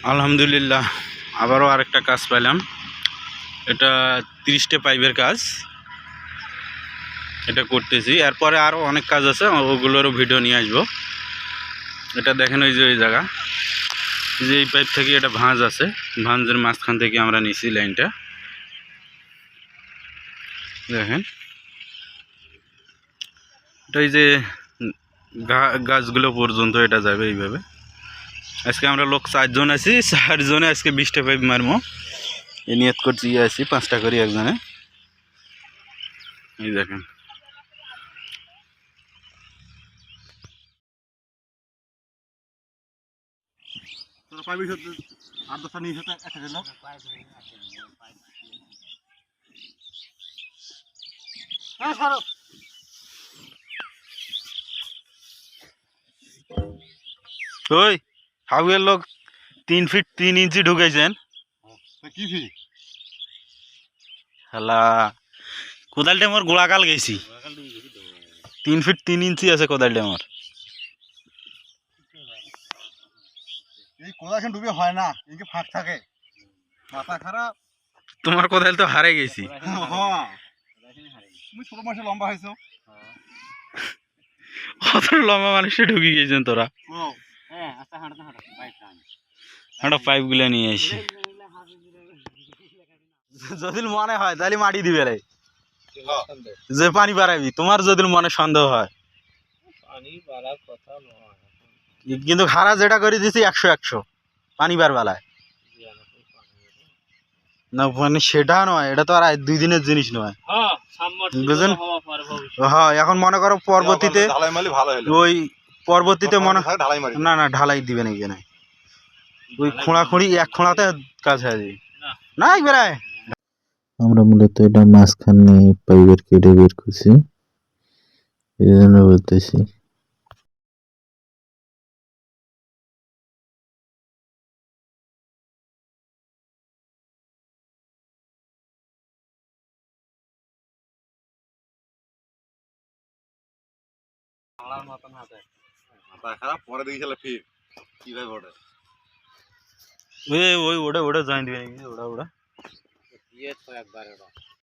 আলহামদুলিল্লাহ আবারও আরেকটা কাজ পাইলাম। এটা 30টে পাইপের কাজ, এটা করতেছি। এরপরে আরও অনেক কাজ আছে, ওগুলোরও ভিডিও নিয়ে আসবো। এটা দেখেন, ওই যে ওই জায়গা, যে এই পাইপ থেকে এটা ভাঁজ আছে, ভাঁজের মাঝখান থেকে আমরা নিছি লাইনটা, দেখেন। এটা এই যে গাছগুলো পর্যন্ত এটা যাবে এইভাবে। আজকে আমরা লোক 4 জন আছি, 4 জনে আজকে 20টা পাইপ মারবো। এই নিয়ত করছি আছি 5টা করি একজনে। এই দেখেন, ওই হাউয়ের লোক 3 ফিট 3 ইঞ্চি ঢুকাইছেন। হ্যালা কোদালটা আমার গোড়াকাল গেছি, 3 ফিট 3 ইঞ্চি আছে কোদালটা আমার। এই কোদাল ডুবে হয় না, এই যে ফাঁক থাকে, মাথা খারাপ। তোমার কোদাল তো হারে গেছি। তুমি ছোট মাসে লম্বা হয়েছো, কত লম্বা মানুষে ঢুকে গেছেন তোরা। হাঁটা পাইপ গুলা নিয়ে আসি, যদি মনে হয় তাহলে মাটি দিবে রে, যে পানি বাড়াবি। তোমার যদি মনে সন্দেহ হয়, কিন্তু খারা যেটা করে দিছি 100 পানি বার বেলায় না, মানে সেটা নয়, এটা তো আর 2 দিনের জিনিস নয়, বুঝলেন? হ্যাঁ, এখন মনে করো পরবর্তীতে ওই পরবর্তীতে মনে না না ঢালাই দিবে না, এখানে ওই খোঁড়াখুঁড়ি এক খোঁড়াতে কাজ হয়ে যাবে না বেড়ায়। আমরা মূলত এটা মাঝখানে পাইপের কেটে বের করছি, এই জন্য বলতেছি। পরে দেখেছিল ফির কিভাবে ওঠে। ওই ওটা ওটা জয়েন দিবে নাকি, ওটা ওটা